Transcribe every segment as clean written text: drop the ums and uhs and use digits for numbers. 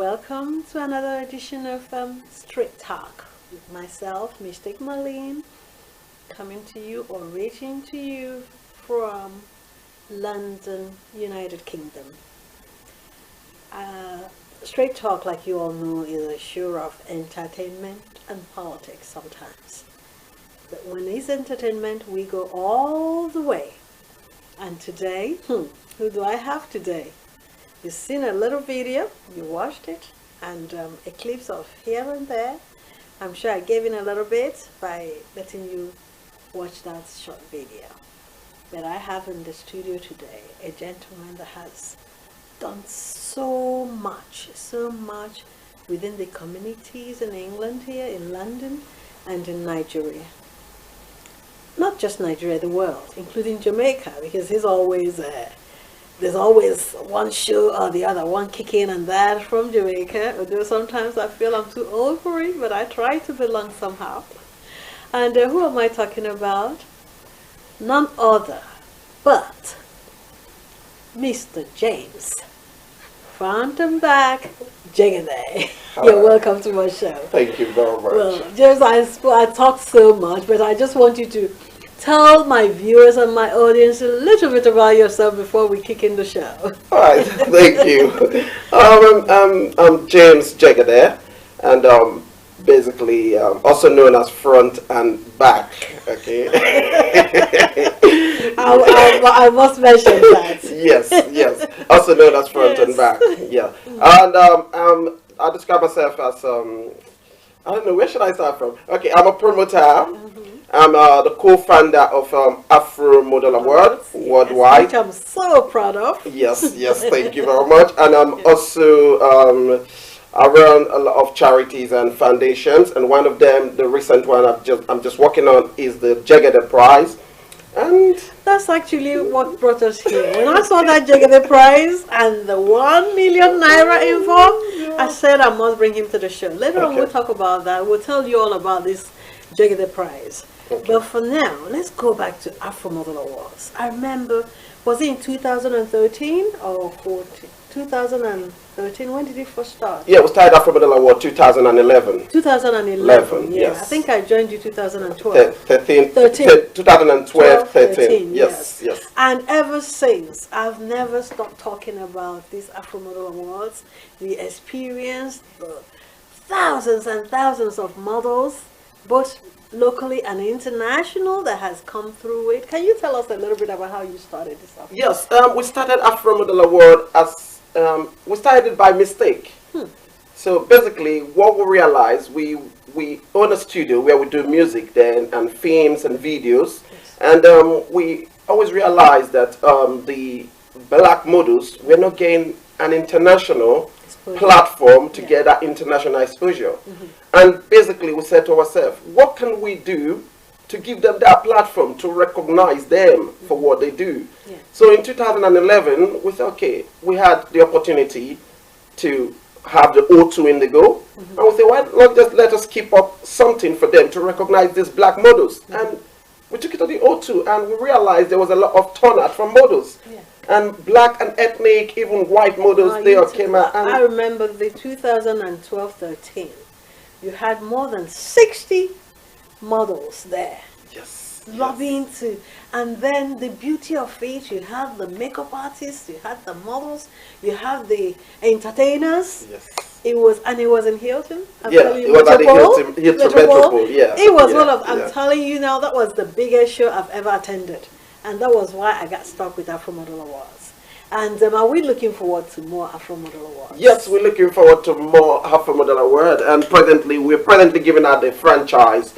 welcome to another edition of Straight Talk with myself, Msteeq Marlene, coming to you or reaching to you from London, United Kingdom. Straight Talk, like you all know, is a show of entertainment and politics sometimes. But when it's entertainment, we go all the way. And today, who do I have today? You've seen a little video, you watched it, and a clips of here and there. I'm sure I gave in a little bit by letting you watch that short video. But I have in the studio today a gentleman that has done so much within the communities in England here, in London, and in Nigeria. Not just Nigeria, the world, including Jamaica, because he's always there's always one show or the other, one kicking and that from Jamaica. Although sometimes I feel I'm too old for it, but I try to belong somehow. And who am I talking about? None other but Mr. James. Front and back, Jegede. You're welcome to my show. Thank you very much. Well, James, I talked so much, but I just want you to tell my viewers and my audience a little bit about yourself before we kick in the show. All right, thank you. I'm James Jegede, and basically also known as front and back. Okay. I must mention that. Yes. Also known as front and back. Yeah. And I describe myself as I don't know, where should I start from? Okay, I'm a promoter. I'm the co-founder of Afro Model Award worldwide. Which I'm so proud of. Yes, thank you very much. And I'm also I run a lot of charities and foundations, and one of them, the recent one I'm just working on, is the Jegede Prize. And that's actually what brought us here. When I saw that Jegede Prize and the 1 million naira involved, I said I must bring him to the show. Later on we'll talk about that. We'll tell you all about this Jegede Prize. Okay. But for now, let's go back to Afro Model Awards. I remember, was it in 2013 or 14? 2013, when did it first start? Yeah, we started Afro Model Award 2011. 2011, yeah. Yes. I think I joined you 2012. 2012, 13. Yes. And ever since, I've never stopped talking about these Afro Model Awards. We experienced the thousands and thousands of models, both locally and international, that has come through it. Can you tell us a little bit about how you started this off? Yes, we started Afro Model Award as we started by mistake. So basically, what we realized, we own a studio where we do music then and films and videos, and we always realized that the black models were not getting an international platform to get that international exposure. And basically we said to ourselves, what can we do to give them that platform, to recognize them for what they do? So in 2011 we thought, okay, we had the opportunity to have the O2 Indigo, and we said, why not just let us keep up something for them to recognize these black models? And we took it to the O2 and we realized there was a lot of turnout from models. And black and ethnic, even white models, they all came out. I remember the 2012-13. You had more than 60 models there. Lobbying to, and then the beauty of it, you had the makeup artists, you had the models, you have the entertainers. It was in Hilton. It was at the Hilton Metropole. It was one of, I'm telling you now, that was the biggest show I've ever attended. And that was why I got stuck with Afro Model Awards. And are we looking forward to more Afro Model Awards? Yes, we're looking forward to more Afro Model Award. And we're presently giving out the franchise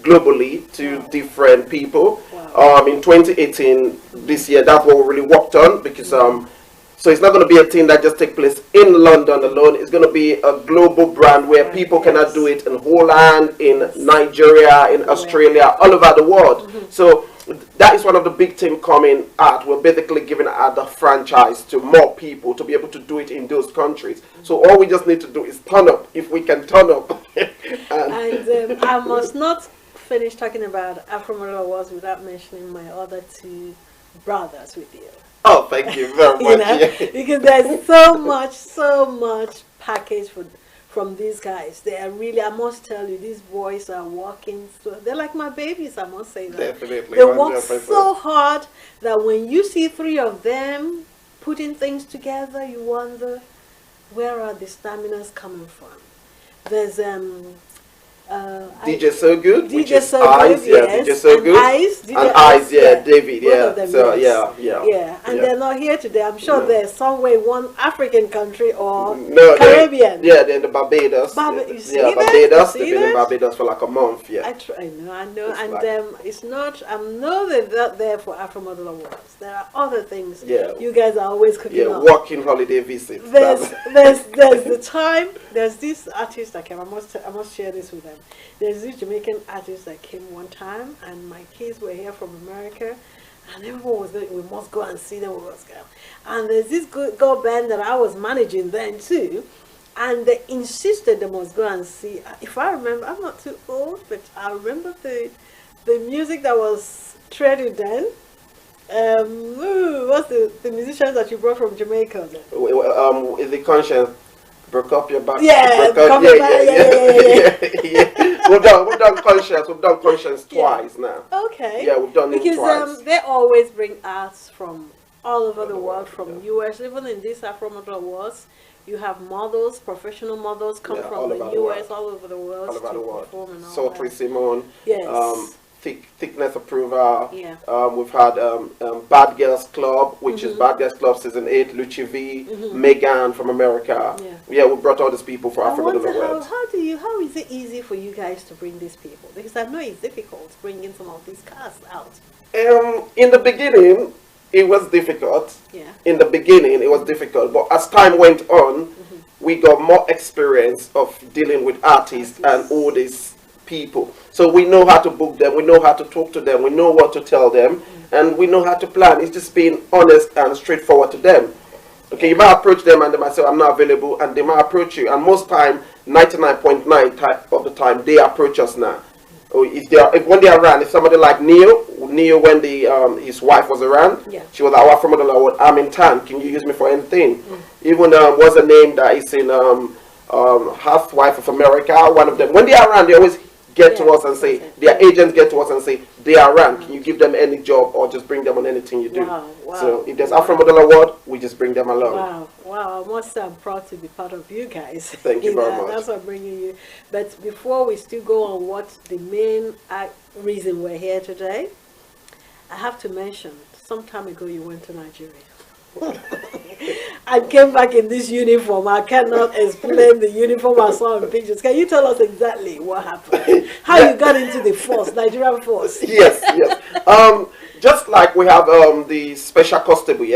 globally to different people. In 2018, this year, that's what we really worked on, because so it's not going to be a thing that just takes place in London alone. It's going to be a global brand where people cannot do it in Holland, in Nigeria, in Australia, all over the world. So that is one of the big things coming out. We're basically giving out the franchise to more people to be able to do it in those countries. So all we just need to do is turn up, if we can turn up. and I must not finish talking about Afro Model Awards without mentioning my other two brothers with you. Oh, thank you very much. Because there's so much package from these guys. They are really, I must tell you, these boys are working. So they're like my babies, I must say that. Definitely. They work so hard that when you see three of them putting things together, you wonder, where are the staminas coming from? There's DJ So Good, DJ which is So Eyes, Good, yeah, yes. DJ So And Good, Eyes, DJ and Eyes, yeah, David, both yeah. of them, So yes. yeah. And they're not here today. I'm sure they're somewhere in one African country or Caribbean. They're in the Barbados. You see Barbados. that? They've been in Barbados for like a month. Yeah. I know, and it's not. I know they're not there for Afro Model Awards. There are other things. Yeah. You guys are always cooking up. Working holiday visits. There's the time. There's this artist that came. I must share this with them. There's this Jamaican artist that came one time, and my kids were here from America, and everyone was going, we must go and see them. We must go. And there's this good girl band that I was managing then too, and they insisted they must go and see. If I remember, I'm not too old, but I remember the music that was trending then. What's the musicians that you brought from Jamaica then? Is it Conscience? Broke up your back. Yeah, We've done Conscience. We've done Conscience twice now. Okay. Yeah, we've done it twice. Because they always bring arts from all over the world, from US. Even in this Afro Model Awards, you have models, professional models come from the US, all over the world, all over the world. Perform and all Sultry that. Simone. Yes. Thickness Approval. Yeah. We've had Bad Girls Club, which is Bad Girls Club Season 8, Luchi V, Megan from America. Yeah, we brought all these people for Africa. How is it easy for you guys to bring these people? Because I know it's difficult bringing some of these cars out. In the beginning, it was difficult. Yeah. In the beginning, it was difficult. But as time went on, we got more experience of dealing with artists and all these people. So we know how to book them, we know how to talk to them, we know what to tell them, and we know how to plan. It's just being honest and straightforward to them. Okay, you might approach them and they might say, I'm not available, and they might approach you. And most time, 99.9% of the time, they approach us now. When they are around, if somebody like Neo when his wife was around, she was our Afro Model Award, I'm in town, can you use me for anything? Even what's the name that is in Housewife of America, one of them, when they are around, they always get to us and say, their agents get to us and say, they are around, can you give them any job or just bring them on anything you do? Wow. So if there's Afro Model Award, we just bring them along. Wow, I must say I'm proud to be part of you guys. Thank you very much. That's what I'm bringing you. But before we still go on what the main reason we're here today, I have to mention, some time ago you went to Nigeria. I came back in this uniform. I cannot explain the uniform I saw in pictures. Can you tell us exactly what happened? How you got into the force, Nigerian force? Yes. Just like we have the special constable,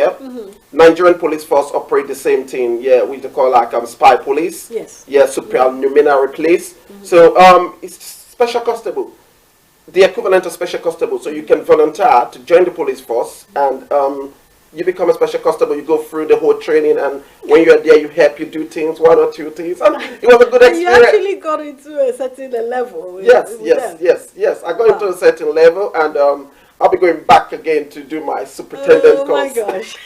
Nigerian police force operate the same thing, which they call like spy police. Yes. Supernumerary police. So it's special constable, the equivalent of special constable. So you can volunteer to join the police force and you become a special constable, you go through the whole training, and when you're there, you help, you do things, one or two things. And it was a good experience. You actually got into a certain level. Yes. I got into a certain level, and I'll be going back again to do my superintendent course. Oh my gosh.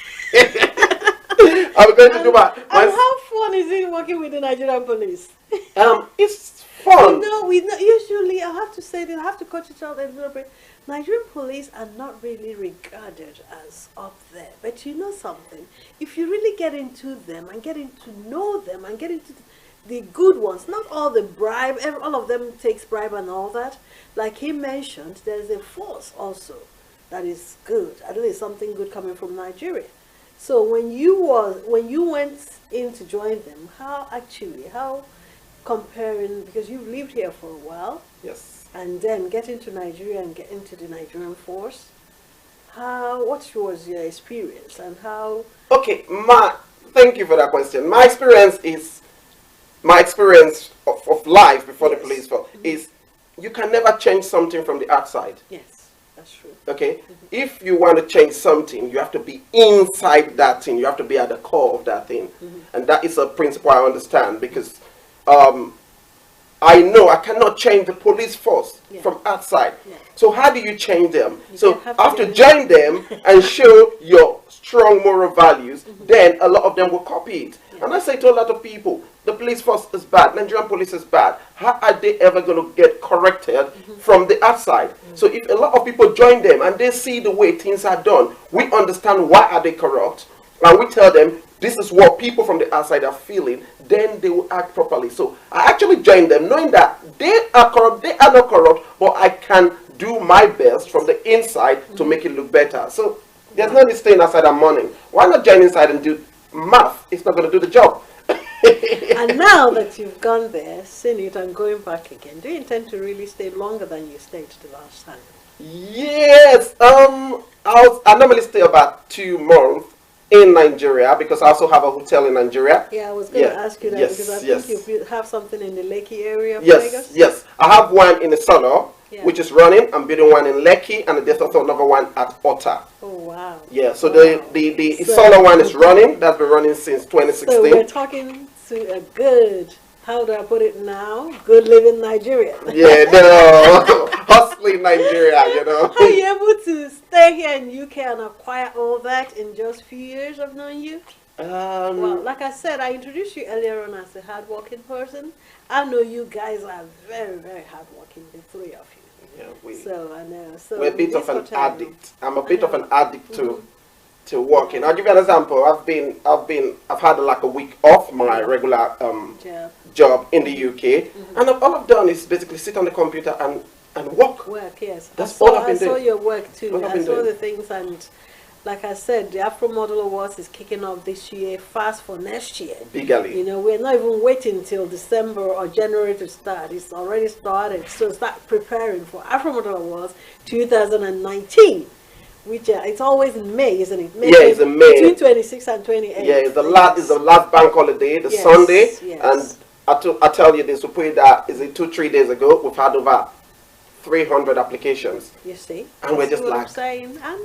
I'm going to do my... And how fun is it working with the Nigerian police? It's fun. We know, usually, I have to say that I have to cut it out a little bit. Nigerian police are not really regarded as up there. But you know something? If you really get into them and getting to know them and get into the good ones, not all the bribe, all of them takes bribe and all that. Like he mentioned, there's a force also that is good. At least something good coming from Nigeria. So when you went in to join them, how comparing, because you've lived here for a while. Yes. And then get into Nigeria and get into the Nigerian force. What was your experience and how? Okay, thank you for that question. My experience of life before the police force is you can never change something from the outside. Yes, that's true. Okay, if you want to change something, you have to be inside that thing. You have to be at the core of that thing, and that is a principle I understand because. I know I cannot change the police force from outside. So how do you change them? So after join them and show your strong moral values, then a lot of them will copy it. And I say to a lot of people, the police force is bad, Nigerian police is bad. How are they ever going to get corrected from the outside? So if a lot of people join them and they see the way things are done, we understand why are they corrupt, and we tell them this is what people from the outside are feeling, then they will act properly. So I actually joined them knowing that they are corrupt, they are not corrupt, but I can do my best from the inside to make it look better. So there's no need staying outside and mourning. Why not join inside and do math? It's not going to do the job. And now that you've gone there, seen it, and going back again, do you intend to really stay longer than you stayed the last time? Yes. I normally stay about 2 months in Nigeria because I also have a hotel in Nigeria. Yeah, I was going to ask you that because I think you have something in the Lekki area of Lagos. Yes. I have one in the Solo, which is running. I'm building one in Lekki, and there's also another one at Ota. Oh, wow. Yeah, so the Solo one is running. That's been running since 2016. So we're talking to a good, how do I put it now? Good living Nigeria. Yeah, no, hustling Nigeria, you know. Are you able to stay here in UK and acquire all that in just a few years of knowing you? Well, like I said, I introduced you earlier on as a hardworking person. I know you guys are very, very hardworking, the three of you. Yeah, so I know. So we're a bit of an addict. I'm a bit of an addict to working. I'll give you an example. I've had like a week off my regular job in the UK, and all I've done is basically sit on the computer and work. Work, yes. That's all I've been doing. I saw your work too. I saw the things, and like I said, the Afro Model Awards is kicking off this year, fast for next year. Bigly. You know, we're not even waiting till December or January to start. It's already started. So start preparing for Afro Model Awards 2019. Which it's always in May, isn't it? May, it's in May. Between 26 and 28. Yeah, it's the last bank holiday, the Sunday. Yes. And I tell you this, to put it that, is it 2-3 days ago, we've had over 300 applications. You see? And we're just what like... I'm saying. I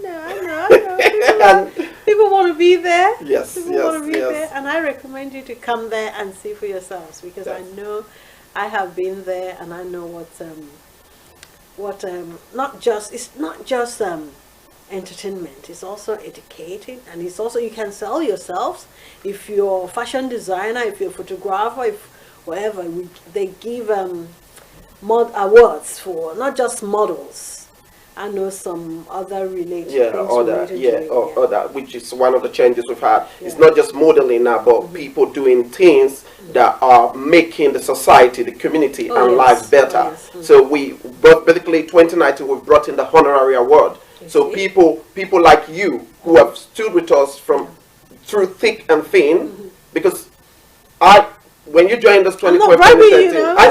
know. People want to be there. Yes, people want to be there. And I recommend you to come there and see for yourselves, because I know I have been there and I know it's not just entertainment. It's also educating, and it's also, you can sell yourselves. If you're a fashion designer, if you're a photographer, if whatever, they give awards for not just models. I know some other related other, which is one of the changes we've had. It's not just modeling now, but people doing things that are making the society, the community, and lives better. So basically 2019 we've brought in the honorary award. So people like you who have stood with us through thick and thin, because when you joined us 2013, I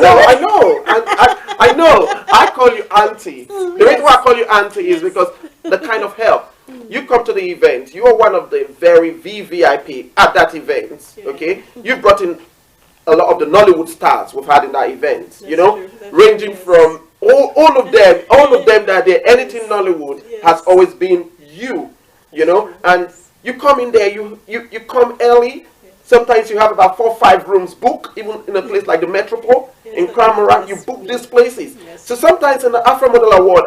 know. I call you auntie. The reason why I call you auntie is because the kind of help you come to the event. You are one of the very VVIP at that event. Okay, you brought in a lot of the Nollywood stars we've had in that event. Ranging from all of them that they anything Nollywood has always been you, and you come in there, you come early. Sometimes you have about 4 or 5 rooms booked, even in a place like the Metropole in Cramora. You book these places. So sometimes in the Afro Model Award,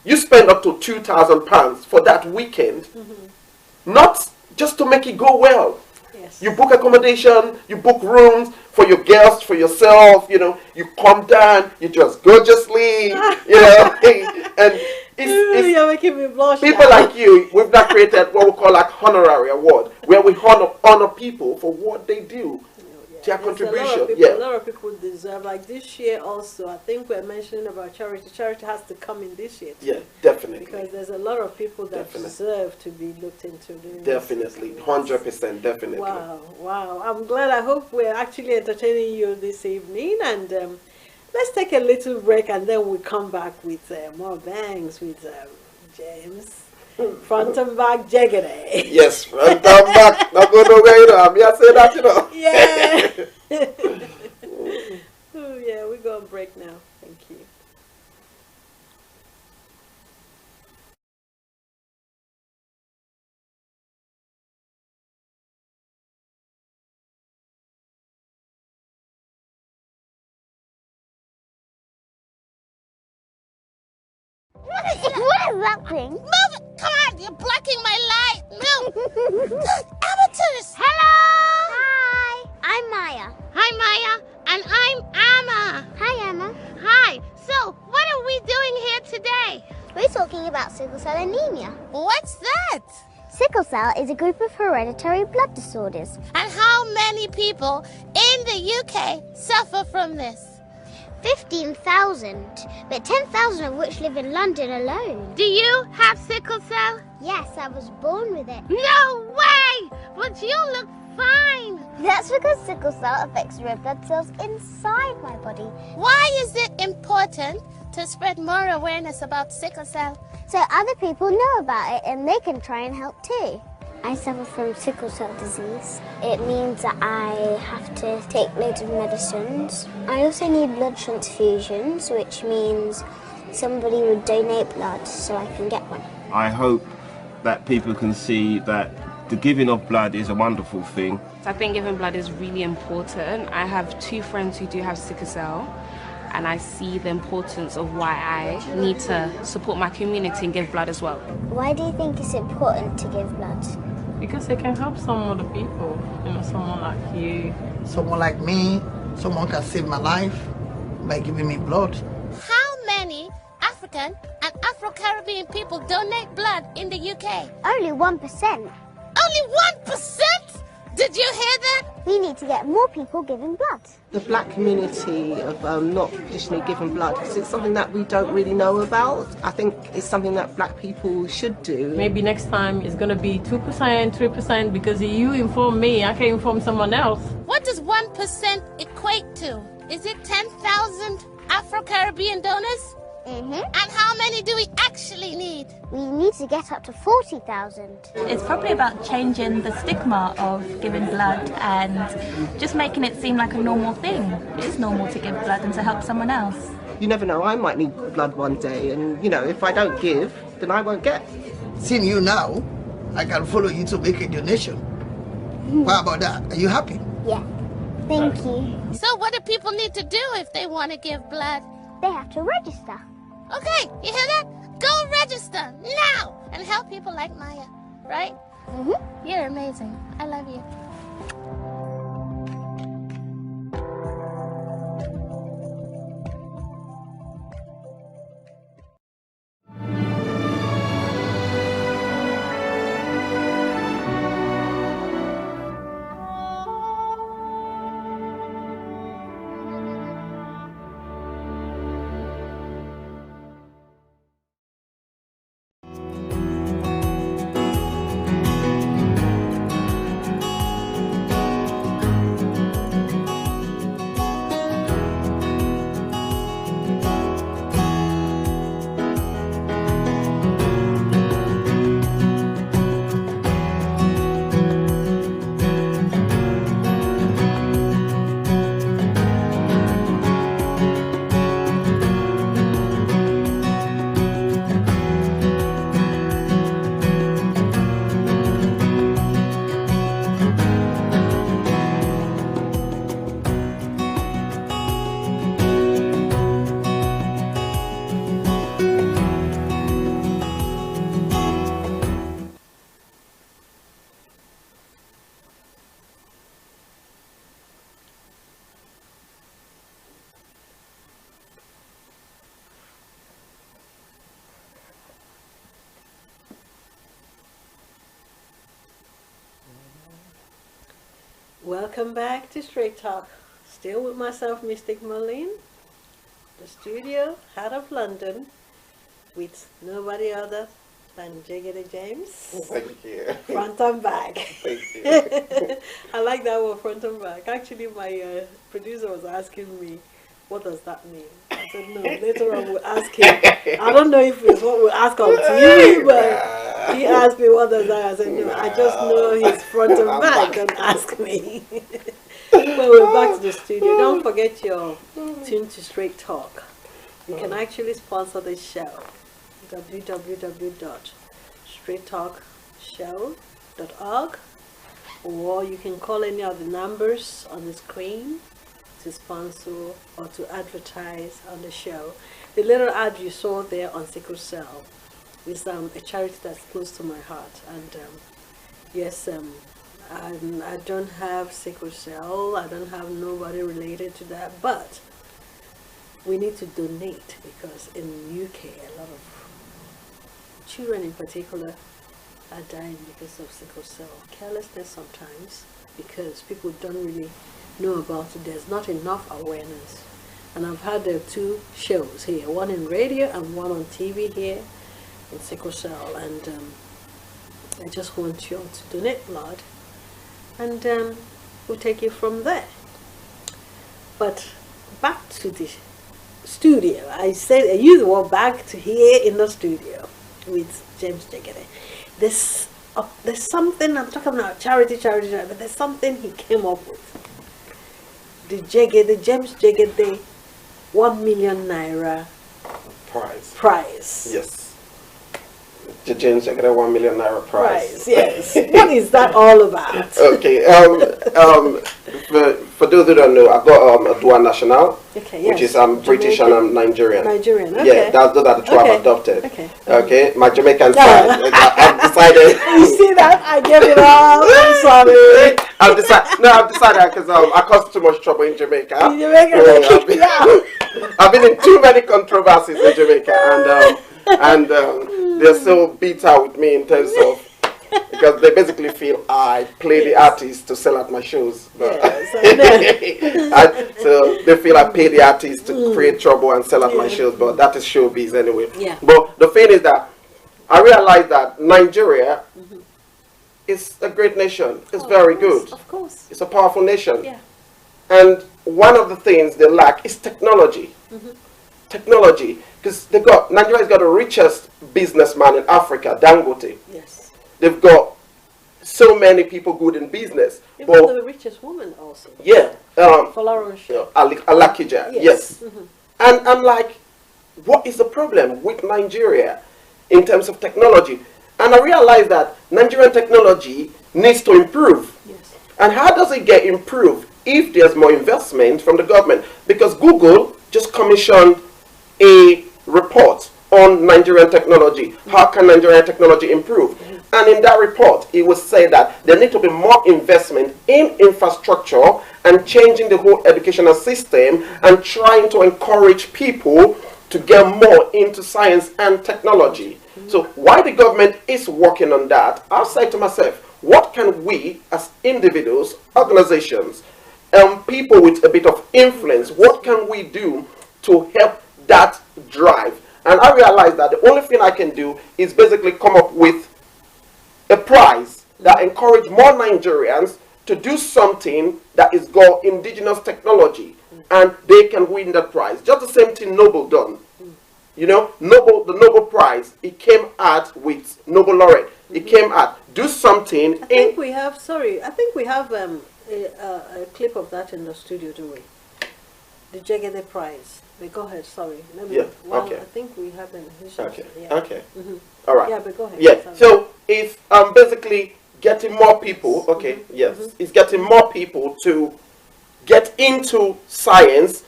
you spend up to £2,000 for that weekend, not just to make it go well. You book accommodation, you book rooms for your guests, for yourself, you come down, you just gorgeously, and you're making me blush. People like you, we've now created what we call like honorary award, where we honor people for what they do, their contribution. A lot of people deserve, like this year also, I think we're mentioning about charity. Charity has to come in this year too. Yeah, definitely. Because there's a lot of people that deserve to be looked into. Definitely, 100%, definitely. Wow. I'm glad. I hope we're actually entertaining you this evening, and let's take a little break, and then we'll come back with more bangs with James. Front and back, Jegede. Yes, front and back. Not go nowhere, I'm here say that, Yeah. Oh, yeah, we go on break now. Thank you. What is that thing? Move it! Come on, you're blocking my light! Move! Amateurs! Hello! Hi! I'm Maya. Hi, Maya. And I'm Amma. Hi, Emma. Hi. So, what are we doing here today? We're talking about sickle cell anemia. What's that? Sickle cell is a group of hereditary blood disorders. And how many people in the UK suffer from this? 15,000, but 10,000 of which live in London alone. Do you have sickle cell? Yes, I was born with it. No way! But you look fine. That's because sickle cell affects red blood cells inside my body. Why is it important to spread more awareness about sickle cell? So other people know about it and they can try and help too. I suffer from sickle cell disease. It means that I have to take loads of medicines. I also need blood transfusions, which means somebody would donate blood so I can get one. I hope that people can see that the giving of blood is a wonderful thing. I think giving blood is really important. I have 2 friends who do have sickle cell, and I see the importance of why I need to support my community and give blood as well. Why do you think it's important to give blood? Because it can help some other people, someone like you. Someone like me, someone can save my life by giving me blood. How many African and Afro-Caribbean people donate blood in the UK? Only 1%. Only 1%? Did you hear that? We need to get more people giving blood. The black community of not traditionally giving blood, because it's something that we don't really know about. I think it's something that black people should do. Maybe next time it's going to be 2%, 3%, because you inform me, I can inform someone else. What does 1% equate to? Is it 10,000 Afro-Caribbean donors? And how many do we actually need? We need to get up to 40,000. It's probably about changing the stigma of giving blood and just making it seem like a normal thing. It is normal to give blood and to help someone else. You never know, I might need blood one day, and if I don't give, then I won't get. Seeing you now, I can follow you to make a donation. How about that? Are you happy? Yeah. Thank you. So what do people need to do if they want to give blood? They have to register. Okay, you hear that? Go register now and help people like Maya, right? You're amazing. I love you. Welcome back to Straight Talk. Still with myself, Msteeq Marlene, the studio out of London, with nobody other than Jegede James. Thank you. Front and back. Thank you. I like that word, front and back. Actually, my producer was asking me, what does that mean? I said, no, later on we'll ask him. I don't know if it's what we'll ask on TV, but he asked me what does that. I said, no, I just know he's front and back. Don't ask me. Well, we're back to the studio. Don't forget your tune to Straight Talk. You can actually sponsor this show. www.straighttalkshow.org, or you can call any of the numbers on the screen to sponsor or to advertise on the show. The little ad you saw there on sickle cell is a charity that's close to my heart, and yes, I don't have sickle cell. I don't have nobody related to that. But we need to donate because in UK, a lot of children in particular are dying because of sickle cell carelessness sometimes, because people don't really know about it. There's not enough awareness. And I've had 2 shows here, one in radio and one on TV here in sickle cell, and I just want you all to donate blood, and we'll take you from there. But back to the studio. I use the word back to here in the studio with James Jegede. There's something, I'm talking about charity, but there's something he came up with. The James Jegede 1 million naira prize. Yes. The James Jegede 1 million naira prize. Yes. What is that all about? Okay. For those who don't know, I've got a dual national, okay, yes. which is British and I'm Nigerian. Nigerian, okay. Yeah, those are the 2 I've adopted. Okay. Okay, my Jamaican side. I've decided. You see that? I gave it up. I'm sorry. I've decided because I caused too much trouble in Jamaica. In Jamaica, I've been in too many controversies in Jamaica, and they're so bitter with me in terms of, because they basically feel I play the artist to sell at my shows. But so they feel I pay the artist to create trouble and sell at my shows, but that is showbiz anyway. Yeah. But the thing is that I realized that Nigeria is a great nation. It's very good. Of course. It's a powerful nation. Yeah. And one of the things they lack is technology. Technology. Because Nigeria's got the richest businessman in Africa, Dangote. Yes. They've got so many people good in business. You've got the richest woman also. Yeah. Alakija. Yes. And I'm like, what is the problem with Nigeria in terms of technology? And I realized that Nigerian technology needs to improve. Yes. And how does it get improved if there's more investment from the government? Because Google just commissioned a report on Nigerian technology. How can Nigerian technology improve? And in that report, it was said that there need to be more investment in infrastructure and changing the whole educational system and trying to encourage people to get more into science and technology. So while the government is working on that, I'll say to myself, what can we as individuals, organizations, people with a bit of influence, what can we do to help that drive? And I realized that the only thing I can do is basically come up with a prize that encourage more Nigerians to do something that is called indigenous technology, and they can win that prize. Just the same thing Nobel done. You know, the Nobel Prize, it came out with Nobel laureate. It came out, do something. I think we have a clip of that in the studio, do we? The Jegede Prize. Go ahead, sorry. Okay. I think we have an Okay. Yeah. Okay. All right. Yeah, but go ahead. Yeah. Sorry. So it's basically getting more people. Okay. Yes. It's getting more people to get into science,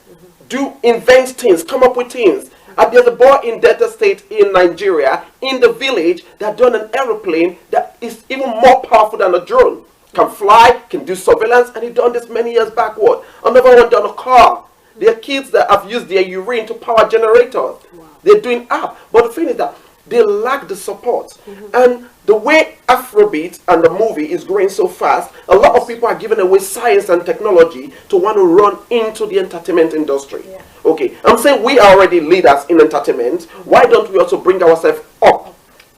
invent things, come up with things. There's a boy in Delta State in Nigeria, in the village, that done an aeroplane that is even more powerful than a drone. Can fly, can do surveillance, and he done this many years backward. Another one done a car. There are kids that have used their urine to power generators. Wow. They're doing art. But the thing is that they lack the support. And the way Afrobeat and the movie is growing so fast, a lot of people are giving away science and technology to want to run into the entertainment industry. Yeah. Okay, I'm saying we are already leaders in entertainment. Why don't we also bring ourselves up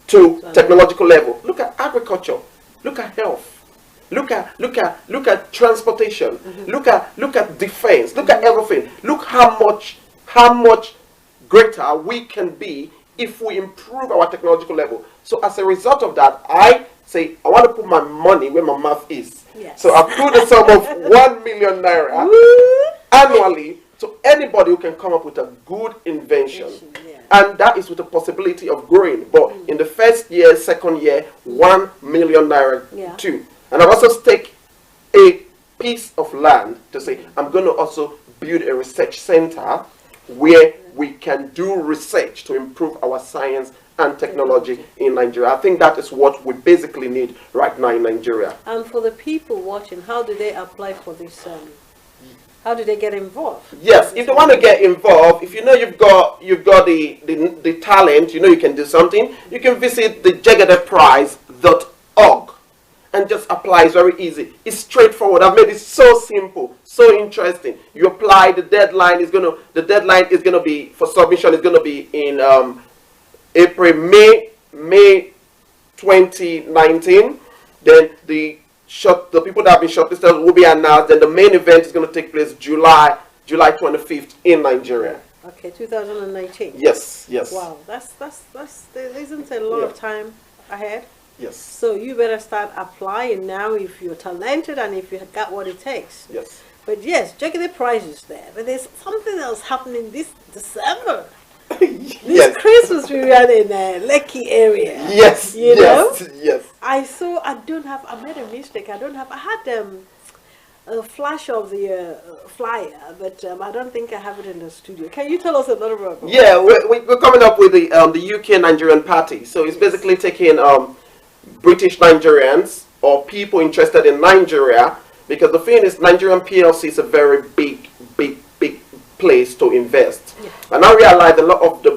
to technological level? Look at agriculture. Look at health. Look at transportation. Look at defense. Look at everything. Look how much greater we can be if we improve our technological level. So as a result of that, I say I want to put my money where my mouth is. Yes. So I put a sum of 1 million naira annually to anybody who can come up with a good invention. And that is with the possibility of growing. But in the first year, second year, 1 million naira too. And I've also staked a piece of land to say I'm going to also build a research center where we can do research to improve our science and technology in Nigeria. I think that is what we basically need right now in Nigeria. And for the people watching, how do they apply for this? How do they get involved? Yes, if they want to get involved, if you know you've got the talent, you know you can do something, you can visit the jegedeprize.org and just apply. It's very easy. It's straightforward. I've made it so simple, so interesting. You apply. The deadline is gonna be for submission is gonna be in May 2019. Then the people that have been shortlisted will be announced. Then the main event is going to take place July 25th in Nigeria. Okay, 2019. Yes. Wow, there isn't a lot of time ahead. Yes. So you better start applying now if you're talented and if you have got what it takes. Yes. But yes, Jegede Prize is there. But there's something else happening this December. This Christmas we ran in Lekki area. Yes. You know? Yes. I made a mistake. I had a flash of the flyer, but I don't think I have it in the studio. Can you tell us a little bit about it? Yeah, we're coming up with the UK Nigerian Party. So it's basically taking British Nigerians or people interested in Nigeria, because the thing is Nigerian PLC is a very big place to invest. Yeah. And I realize a lot of the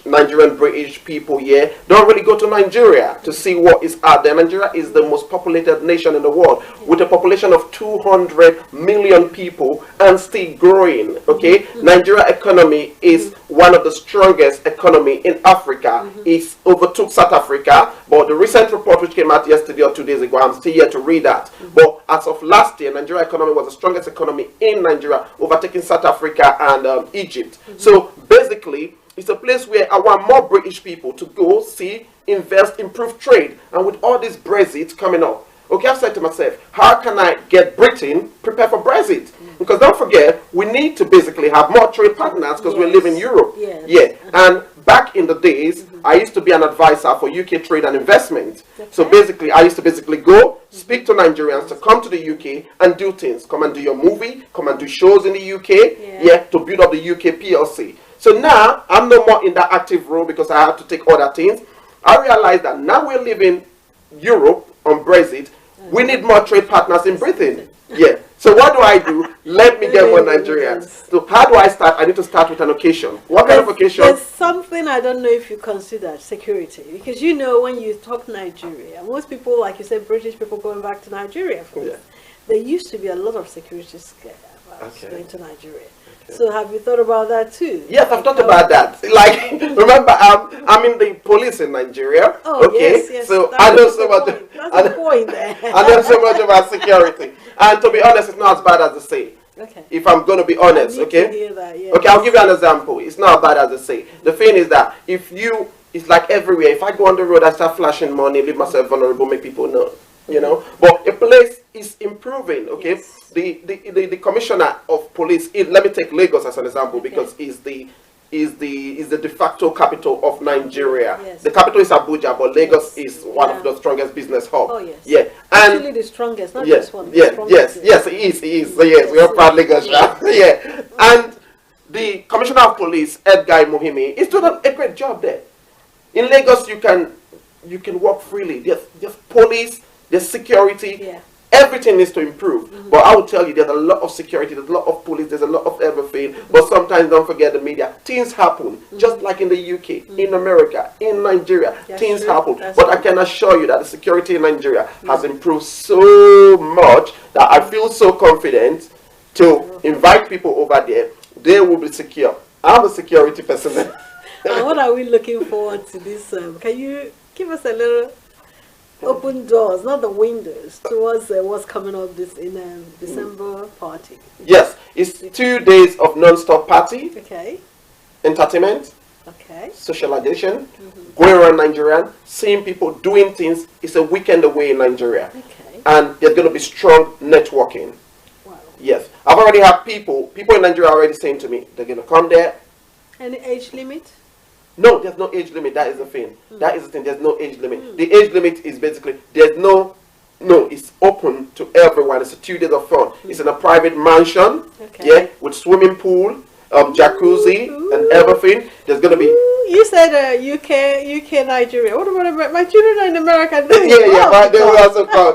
Nigerian British people here don't really go to Nigeria to see what is out there. Nigeria is the most populated nation in the world with a population of 200 million people and still growing. Okay, Nigeria economy is one of the strongest economy in Africa. It overtook South Africa, but the recent report which came out yesterday or 2 days ago, I'm still here to read that. But as of last year, Nigeria economy was the strongest economy in Nigeria, overtaking South Africa and Egypt. So basically, it's a place where I want more British people to go, see, invest, improve trade. And with all this Brexit coming up, okay, I've said to myself, how can I get Britain prepared for Brexit? Because don't forget, we need to basically have more trade partners because we live in Europe. Yeah. And back in the days, I used to be an advisor for UK trade and investment. So basically, I used to go, speak to Nigerians to come to the UK and do things. Come and do your movie, come and do shows in the UK, to build up the UK PLC. So now, I'm no more in that active role because I have to take other things. I realize that now we're leaving Europe on Brexit, we need more trade partners in Britain. Yeah. So what do? Let me get more Nigerians. So how do I start? I need to start with an occasion. What kind of occasion? There's something I don't know if you consider security. Because you know when you talk Nigeria, most people, like you said, British people going back to Nigeria, there used to be a lot of security scare about going to Nigeria. So have you thought about that too? Yes, I've thought about that. Like, remember, I'm in the police in Nigeria. Oh, yes. So I know so much. That's the point there. I know so much about security. And to be honest, it's not as bad as they say. Okay. If I'm going to be honest, okay? To hear that, yes. Okay, I'll give you an example. It's not as bad as they say. The thing is that it's like everywhere. If I go on the road, I start flashing money, leave myself vulnerable, make people know. You know, but a place is improving. Okay, the commissioner of police. Let me take Lagos as an example because is the de facto capital of Nigeria. The capital is Abuja, but Lagos is one of the strongest business hub. Oh yes. Yeah, and actually the strongest, not just one. Yes, it is. So yes, we are proud Lagos. Yeah, and the commissioner of police, Edgar Mohimi, is doing a great job there. In Lagos, you can walk freely. There's police. There's security. Everything needs to improve. But I will tell you, there's a lot of security, there's a lot of police, there's a lot of everything. But sometimes, don't forget the media. Things happen, just like in the UK, in America, in Nigeria. Things happen. But I can assure you that the security in Nigeria has improved so much that I feel so confident to invite people over there. They will be secure. I'm a security personnel. And what are we looking forward to this? Can you give us a little open doors, not the windows, towards what's coming up this in December party? Yes, it's 2 days of non-stop party. Okay. Entertainment. Okay. Socialization. Going around Nigeria, seeing people doing things. It's a weekend away in Nigeria. Okay. And there's going to be strong networking. Wow. Yes. I've already had people in Nigeria already saying to me, they're going to come there. Any age limit? No, there's no age limit. That is the thing. That is the thing. There's no age limit. The age limit is basically it's open to everyone. It's a 2 days of fun. It's in a private mansion, with swimming pool, jacuzzi and everything. There's gonna be. You said UK, Nigeria. What about my children are in America? Yeah, but they will also come.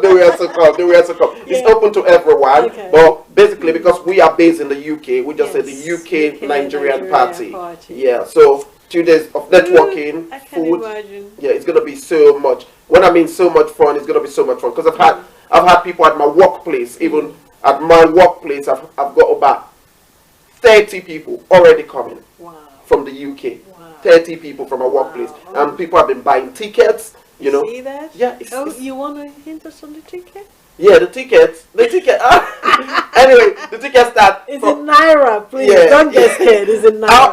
It's open to everyone. Okay. But basically, because we are based in the UK, we just say the UK Nigerian party. Yeah, so 2 days of networking, I can food. imagine. Yeah, it's gonna be so much. When I mean so much fun, it's gonna be so much fun. Because I've had people at my workplace. Even at my workplace, I've got about 30 people already coming from the UK. 30 people from our workplace, and people have been buying tickets. You know. See that? Yeah. You want to hint us on the ticket? Yeah, the ticket. Anyway, the ticket start. It's in Naira, please. Yeah, don't get scared. It's in Naira.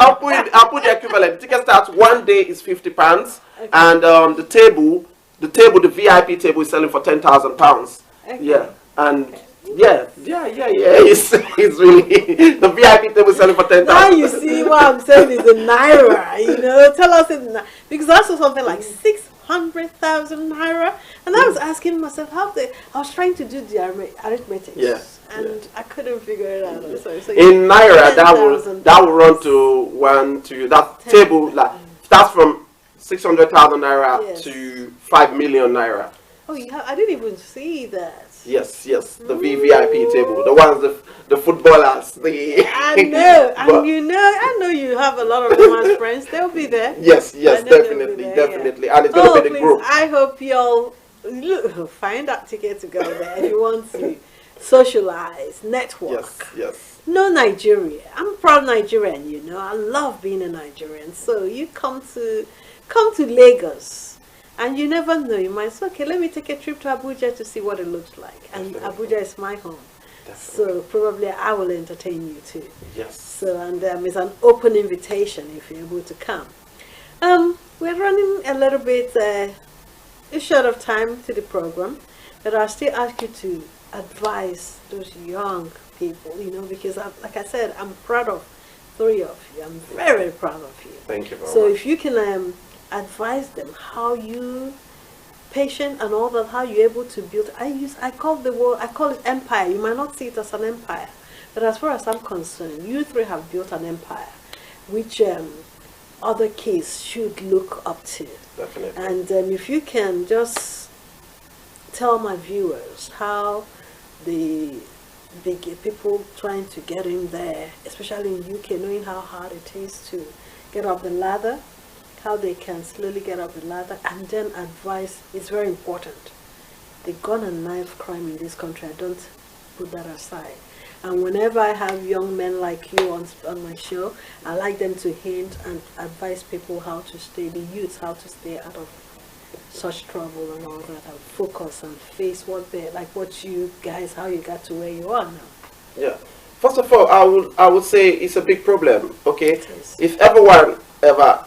I'll put the equivalent. The ticket starts. One day is £50, and the VIP table is selling for £10,000. Okay. Yeah, and. Yeah. It's really the VIP table selling for 10,000. Now you see what I'm saying is in Naira. You know, tell us because I saw something like 600,000 Naira, and I was asking myself I was trying to do the arithmetic. Yes. And I couldn't figure it out. So in Naira, that will run to that table starts from 600,000 Naira to 5 million Naira. Oh, I didn't even see that. Yes, the VVIP table, the ones the footballers, I know, and I know you have a lot of them as friends. They'll be there. Yes, definitely, and it's gonna be the group. I hope y'all find that ticket to go there if you want to socialize, network. Yes. No, Nigeria. I'm a proud Nigerian. You know, I love being a Nigerian. So you come to Lagos. And you never know, you might say, okay, let me take a trip to Abuja to see what it looks like. And Abuja is my home. Definitely. So probably I will entertain you too. Yes. So, and it's an open invitation if you're able to come. We're running a little bit short of time to the program, but I'll still ask you to advise those young people, you know, because like I said, I'm proud of 3 of you. I'm very, very proud of you. Thank you very much. So if you can advise them how you patient and all that, how you're able to build. I call it empire. You might not see it as an empire, but as far as I'm concerned, you 3 have built an empire, which other kids should look up to. Definitely. And if you can just tell my viewers how the people trying to get in there, especially in UK, knowing how hard it is to get up the ladder, how they can slowly get up the ladder, and then advice is very important. The gun and knife crime in this country, I don't put that aside. And whenever I have young men like you on my show, I like them to hint and advise people how to stay, the youths, how to stay out of such trouble and all that, and focus and face what you guys, how you got to where you are now. Yeah. First of all, I would say it's a big problem. Okay. If everyone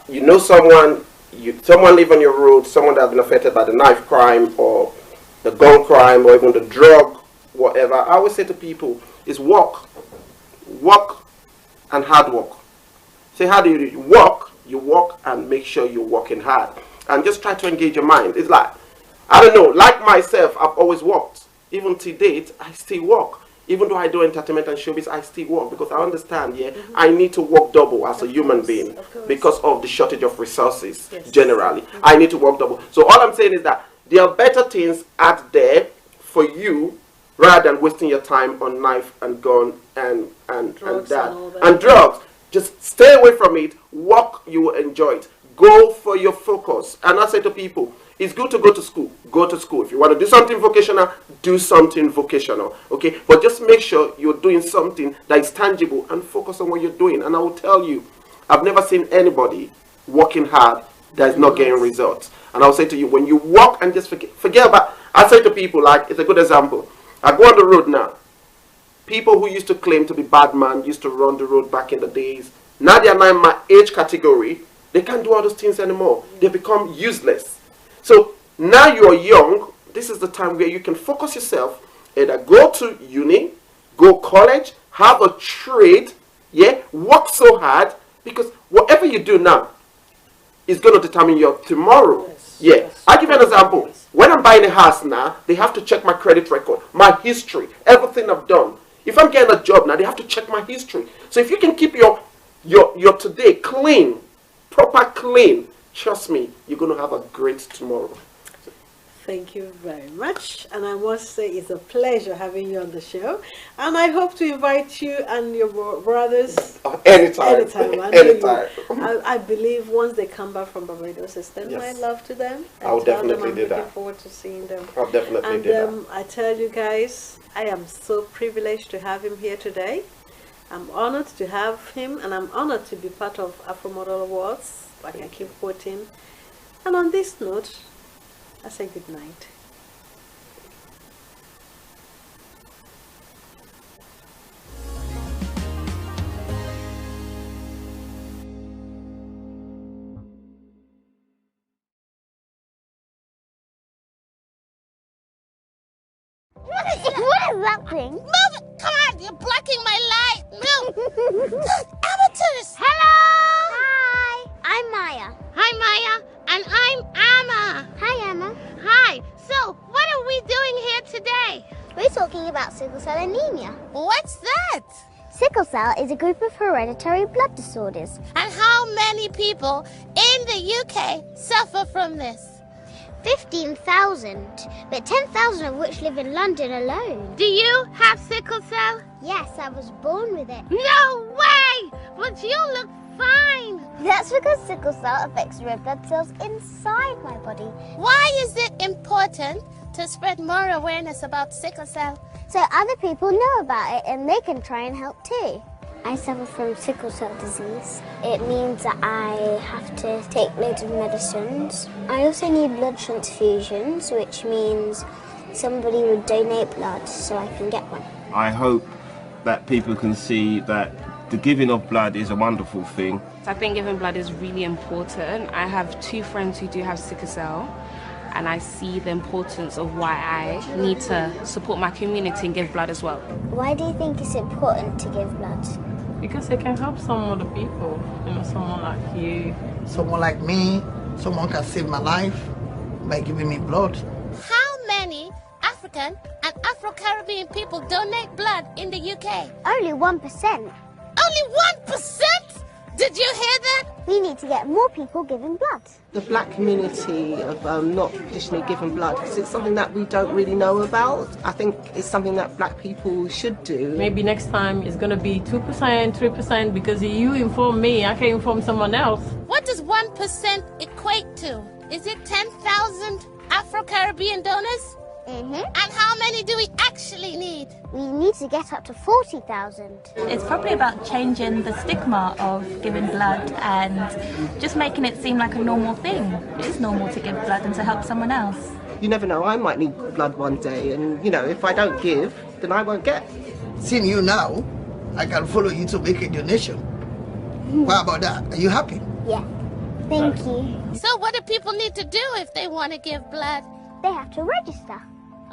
you know someone live on your road, someone that's been affected by the knife crime or the gun crime or even the drug, whatever, I always say to people is work and hard work. Say, how do you do it? You work and make sure you're working hard and just try to engage your mind. It's like, I don't know, like myself, I've always worked. Even to date, I still work. Even though I do entertainment and showbiz, I still work because I understand, I need to work double as a human being because of the shortage of resources generally. I need to work double. So all I'm saying is that there are better things out there for you rather than wasting your time on knife and gun and drugs. Just stay away from it. Work, you will enjoy it. Go for your focus. And I say to people, it's good to go to school. Go to school. If you want to do something vocational, do something vocational. Okay? But just make sure you're doing something that is tangible and focus on what you're doing. And I will tell you, I've never seen anybody working hard that is not getting results. And I'll say to you, when you work and just forget about, I say to people, like, it's a good example. I go on the road now. People who used to claim to be bad man used to run the road back in the days. Now they are now in my age category. They can't do all those things anymore. They become useless. So now you're young. This is the time where you can focus yourself. Either go to uni, go college, have a trade, work so hard, because whatever you do now is going to determine your tomorrow. I'll give you an example. When I'm buying a house now, they have to check my credit record, my history, everything I've done. If I'm getting a job now, they have to check my history. So if you can keep your you're today clean, proper clean, trust me, you're going to have a great tomorrow. Thank you very much. And I must say it's a pleasure having you on the show. And I hope to invite you and your brothers anytime. Anytime. Anytime. I believe once they come back from Barbados, extend my love to them. I'll definitely do that. I'm looking forward to seeing them. I'll definitely do that. I tell you guys, I am so privileged to have him here today. I'm honored to have him, and I'm honored to be part of Afro Model Awards, like I keep quoting. And on this note, I say good night. What is that thing? Move it! Come on, you're blocking my light. Move. Amateurs. Hello. Hi. I'm Maya. Hi, Maya. And I'm Amma. Hi, Emma. Hi. So, what are we doing here today? We're talking about sickle cell anemia. What's that? Sickle cell is a group of hereditary blood disorders. And how many people in the UK suffer from this? 15,000, but 10,000 of which live in London alone. Do you have sickle cell? Yes, I was born with it. No way! But you look fine. That's because sickle cell affects red blood cells inside my body. Why is it important to spread more awareness about sickle cell? So other people know about it and they can try and help too. I suffer from sickle cell disease. It means that I have to take loads of medicines. I also need blood transfusions, which means somebody would donate blood so I can get one. I hope that people can see that the giving of blood is a wonderful thing. I think giving blood is really important. I have two friends who do have sickle cell, and I see the importance of why I need to support my community and give blood as well. Why do you think it's important to give blood? Because it can help some other people, someone like you. Someone like me, someone can save my life by giving me blood. How many African and Afro-Caribbean people donate blood in the UK? Only 1%. Only 1%? Did you hear that? We need to get more people giving blood. The black community of not traditionally giving blood, because it's something that we don't really know about. I think it's something that black people should do. Maybe next time it's going to be 2%, 3%, because you inform me, I can inform someone else. What does 1% equate to? Is it 10,000 Afro-Caribbean donors? And how many do we actually need? We need to get up to 40,000. It's probably about changing the stigma of giving blood and just making it seem like a normal thing. It is normal to give blood and to help someone else. You never know, I might need blood one day, and if I don't give, then I won't get. Seeing you now, I can follow you to make a donation. What about that? Are you happy? Yeah. Thank you. So what do people need to do if they want to give blood? They have to register.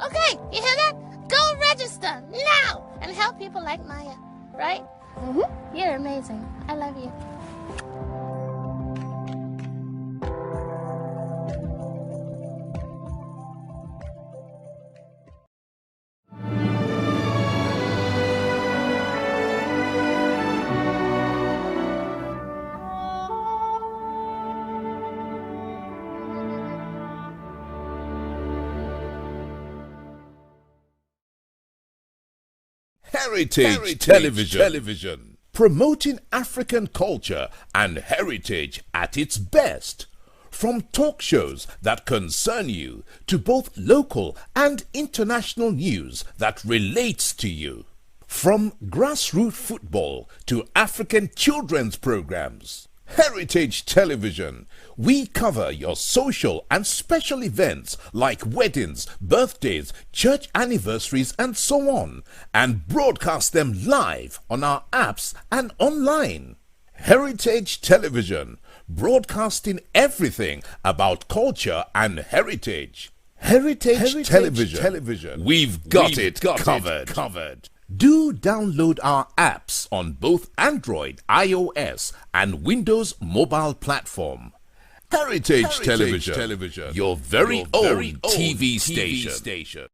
Okay, you hear that? Go register now and help people like Maya, right? You're amazing. I love you. Heritage Television, promoting African culture and heritage at its best. From talk shows that concern you to both local and international news that relates to you. From grassroots football to African children's programs. Heritage Television, we cover your social and special events like weddings, birthdays, church anniversaries and so on, and broadcast them live on our apps and online. Heritage Television, broadcasting everything about culture and heritage. Heritage Television. We've got it covered. Do download our apps on both Android, iOS, and Windows mobile platform. Heritage Television, your very own TV station.